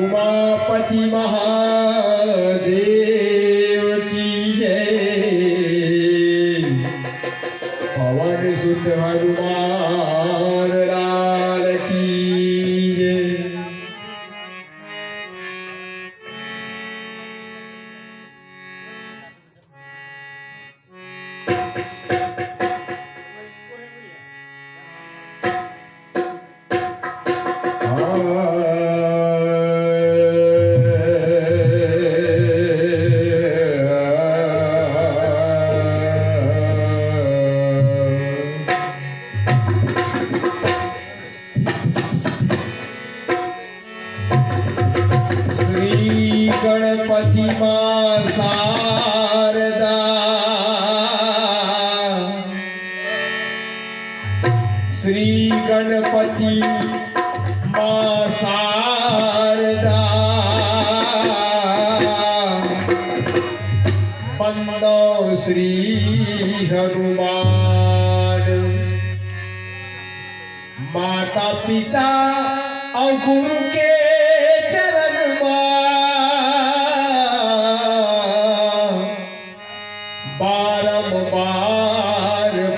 उमापति महादेव की जय। पवन सुत हनुमान लाल की जय। गणपति मां शारदा श्री गणपति मां शारदा बंदो श्री हनुमान माता पिता और गुरु के बारंबार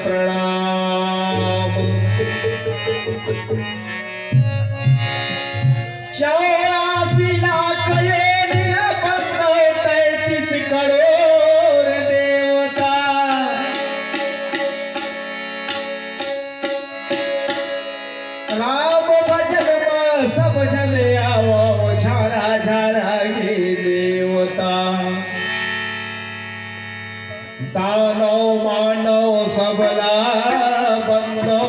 प्रणाम। 84 लाख 33 करोड़ देवता राम भजन में सब जन आवो झारा झारा गे देवता। दानव मानव सबला बंदो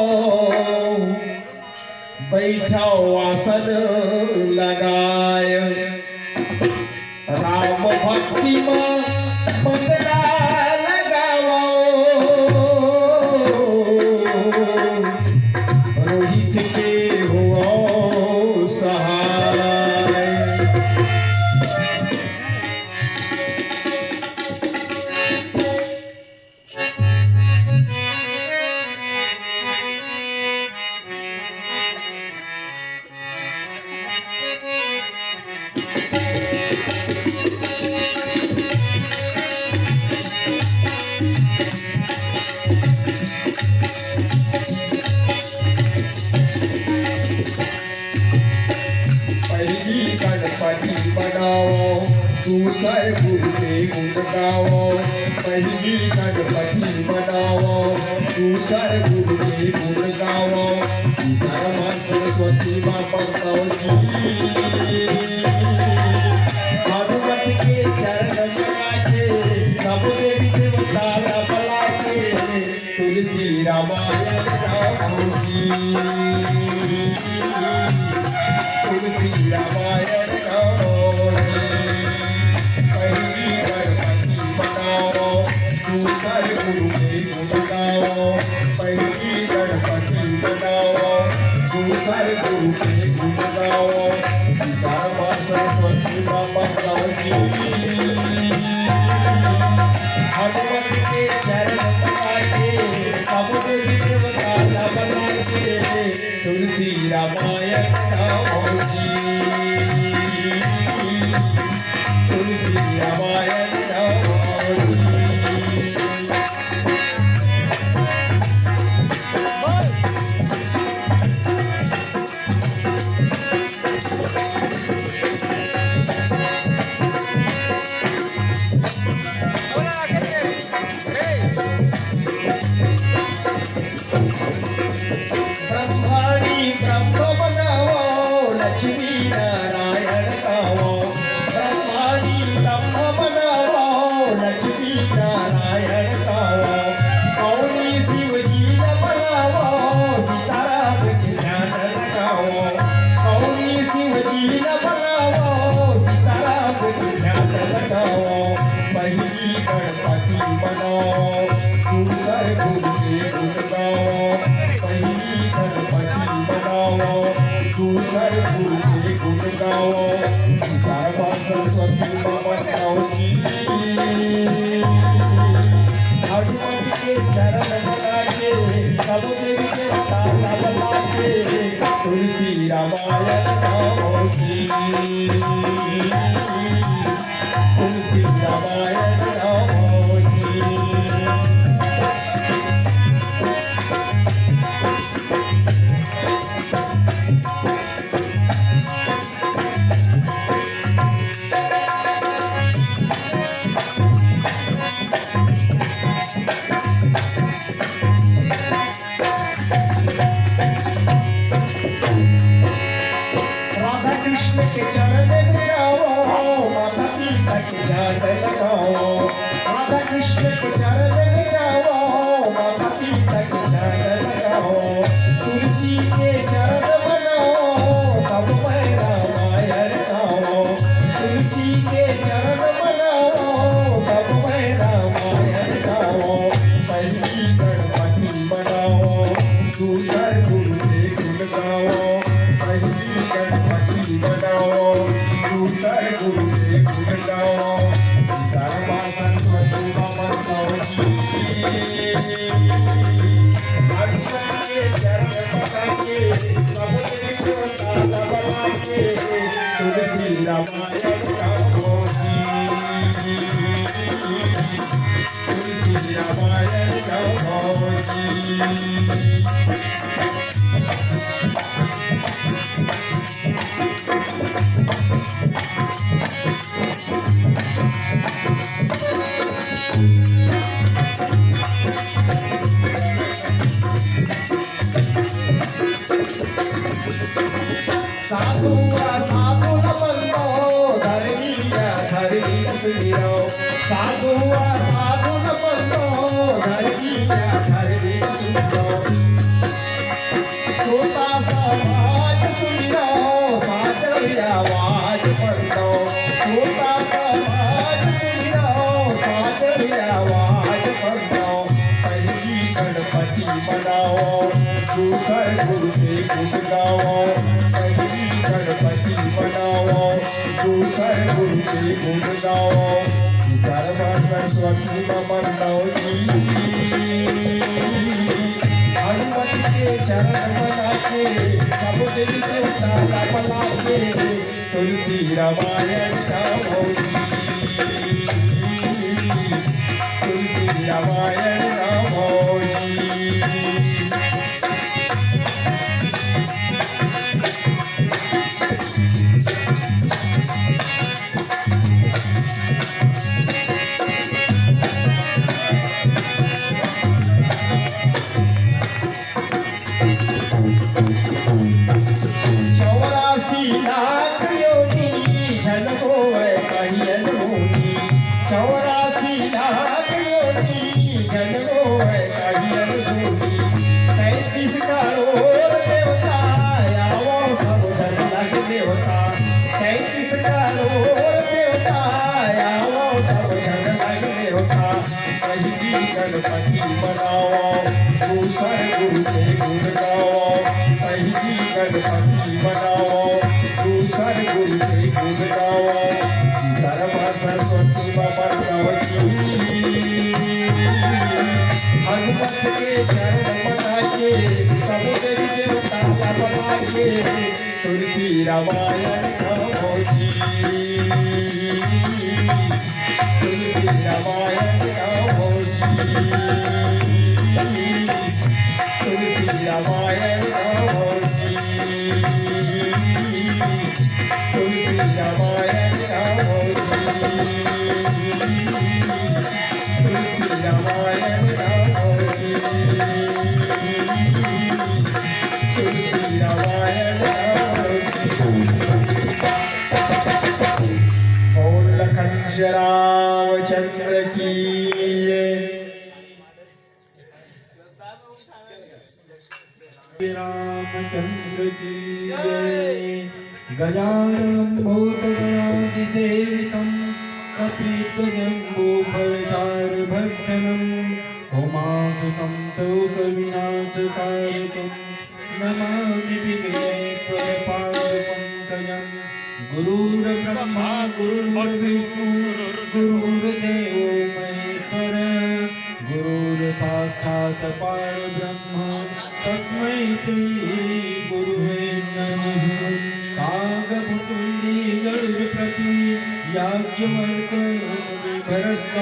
बैठो आसन लगाय। राम भक्ति में बदला लगाओ रोहित के हुआ सहाय। गणपति बनाओ दूसरे गुरु से गुण गाओ। पहली गणपति बनाओ दूसरे गुरु से गुण गाओ। सरस्वती माँ पकड़ो हनुमत के चरण के सब देवी देवता बला के तुलसी रामायण तुलसी रामायण पहली गणपति बनाओ दूसरे गुरु के गुण गाओ। पहली गणपति बनाओ दूसरे गुरु के गुण गाओ। सरस्वती माँ पकड़ो हनुमत के चरण के सब देवी देवता बना के तुलसी रामायण तुलसी रामायण ब्रह्माणी ब्रह्म बनाओ लक्ष्मी नारायण गाओ। ब्रह्माणी ब्रह्म बनाओ लक्ष्मी नारायण गाओ। गौरी शिव जी न बनाओ सीताराम के ध्यान लगाओ। गौरी शिव जी न बनाओ सीताराम के ध्यान लगाओ। पहली गणपति बनाओ दूसरे गुरु के गुण गाओ। पहली गणपति बनाओ दूसरे गुरु के गुण गाओ। सरस्वती माँ पकड़ो हनुमत के चरण के सब देवी देवता बना के तुलसी रामायण गाओ जी, तुलसी रामायण गाओ जी। राधा कृष्ण के चरण में जाओ, माता सीता के ध्यान लगाओ। राधा कृष्ण के चरण में जाओ, माता सीता के ध्यान लगाओ। तुलसी के चरण बनाओ, तब मैं रामायण गाओ। तुलसी के चरण बनाओ, तब मैं रामायण गाओ। पहली गणपति बनाओ, दूसर गुरु से गुण गाओ। पहली गणपति बनाओ, दूसर गुरु से गुण गाओ। धर्मा सरस्वती नमन गाओ जी, भगवान के चरण पकड़े सब देवता बना के तुलसी रामायण गाओ जी, तुलसी रामायण गाओ जी। साधु साधु न बनो, धरणी सुनियो। साधु साधु न बनो, धरणी सुनियो। छोटा सा बात सुनियो, साजरी आवाज बनो। छोटा सा बात सुनियो, साजरी आवाज बनो। पहली गणपति बनाओ, दूसर गुरु से गुण गाओ। पहली गणपति बनाओ, दूसर गुरु से गुण गाओ। धर्मा सरस्वती नमन गाओ जी, हनुमत के चरण बना के सब देवी देवता बना के तुलसी रामायण गाओ जी, तुलसी रामायण गाओ जी। गणपति बनाओ, दूसर गुरु से गुण गाओ। पहली गणपति बनाओ, दूसर गुरु से गुण गाओ। धर्मा सरस्वती नमन गाओ जी, हनुमत के चरण बना के सब देवी देवता बना के तुलसी रामायण गाओ जी, तुलसी रामायण गाओ जी, तुलसी रामायण गाओ जी, तुलसी रामायण गाओ जी, तुलसी रामायण गाओ जी, तुलसी रामायण गाओ जी। ओम लखन रामचंद्र की रामचंद्र की जय। गजाननं भूतगणाधिसेवितं कपित्वजम्बूफलचारुभक्षणं उमासुतं शोकविनाशकारकं नमामि विघ्नेश्वरपादपङ्कजं। गुरुर्ब्रह्मा गुरुर्विष्णु गुरुर्देवो महेश्वर, गुरुर्साक्षात् परब्रह्म तस्मै श्री गुरुवे नमः। राजवर्त मुनि भरत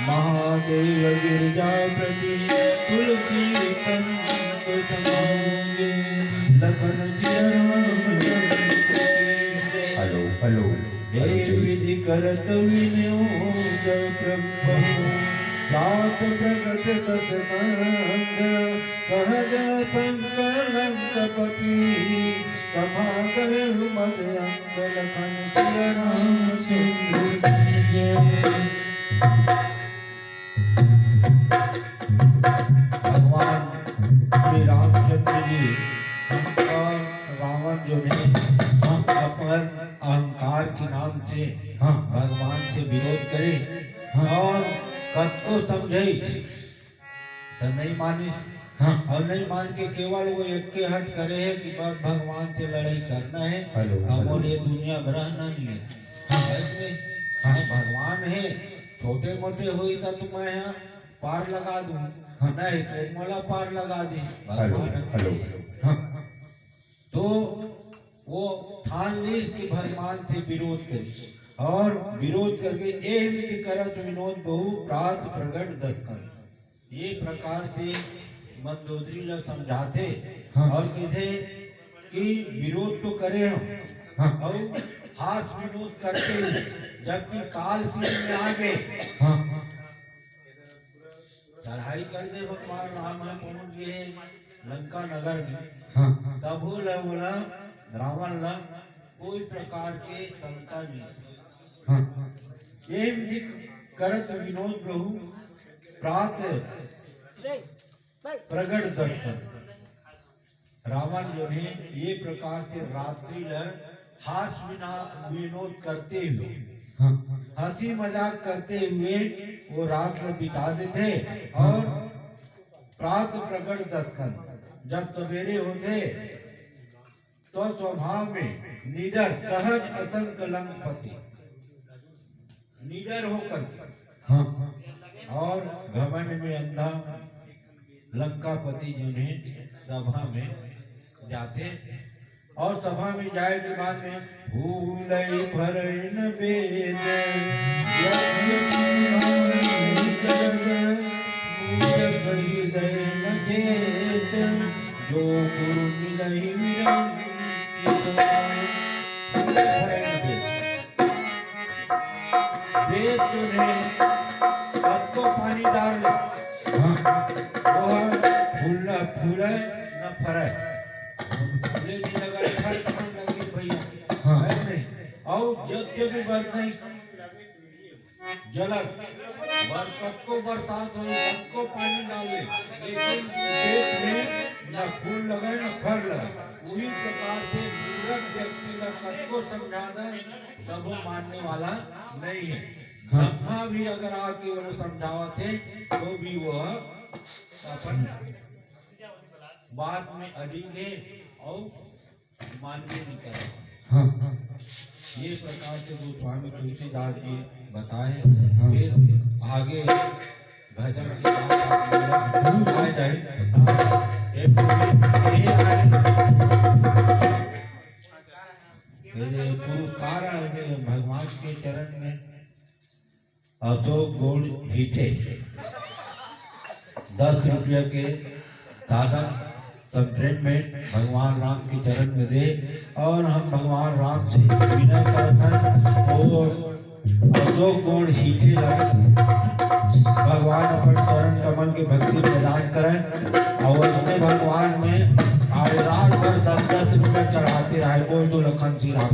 महादेव गिरिजापति तुलसी संग समांगे लखन जिया रामचंद्र की। हेलो हे विधि करत विनियोग प्रभु रात प्रगट तत्नंद सहज संकलंकपति कमा कर मद अंक लखन जिया रामचंद्र की। भगवान श्री रामचंद्र जी और रावण जो है अपन अहंकार के नाम से भगवान से विरोध करे और कसको समझे तो नहीं माने और नहीं मान के केवल वो एक के हट करे है कि बस भगवान से लड़ाई करना है और ये दुनिया रहना नहीं है। भगवान है छोटे मोटे हुई तो तुम यहाँ पार लगा दूं नहीं तो मला पार लगा दी भगवान। तो वो ठान ली कि भगवान से विरोध करे और विरोध करके ए विधि करत विनोद बहु प्रात प्रगट दत्तन ये प्रकार से मंदोदरी लोग समझाते और कहते कि विरोध तो करे हम और हास विनोद करते जबकि काल सीन में आ गए चढ़ाई कर दे भगवान राम पहुंच गए लंका नगर में तब बोला रावण ला कोई प्रकार के शंका नहीं। ये विधि करत विनोद प्रभु प्रात प्रगट दर्शन रावण जो है ये प्रकार से रात्रि हास विनोद करते हुए हंसी मजाक करते हुए वो रात में बिता देते और प्रात प्रगट दर्शन जब सवेरे होते तो स्वभाव में निडर सहज असंक लंकपति निडर होकर और घमंड में अंधा लंकापति जिन्हें सभा में जाते और सभा में जाए के बाद में भूलई भरन वेद जो गुरु मिलहि वेद तुझे सबको पानी डाल फूल फूले न फरे और यज्ञ भी बरसाई जलक बरकत को बरसात हो सबको पानी डाले लेकिन पेट में न फूल लगे न फल लगे उसी प्रकार से मूर्ख व्यक्ति का कद को समझाना सबको मानने वाला नहीं है। ब्रह्मा भी अगर आके वो समझावते तो भी वह अपन बात में अड़िग है और मानवी नहीं करे। ये प्रकार से जो स्वामी तुलसीदास जी बताए फिर आगे भजन की बात जाए पुरस्कार भगवान के चरण में अशोक गुण हीटे 10 रुपये के साधन कंप्लेंटमेंट भगवान राम के चरण में दे और हम भगवान राम से विनय करते और अशोक गुण हीटे भगवान अपन चरण कमल के भक्ति प्रदान करें और उसने भगवान में आज रात भर 10-10 रुपये चढ़ाते रहे। बोल दो लखन श्री राम।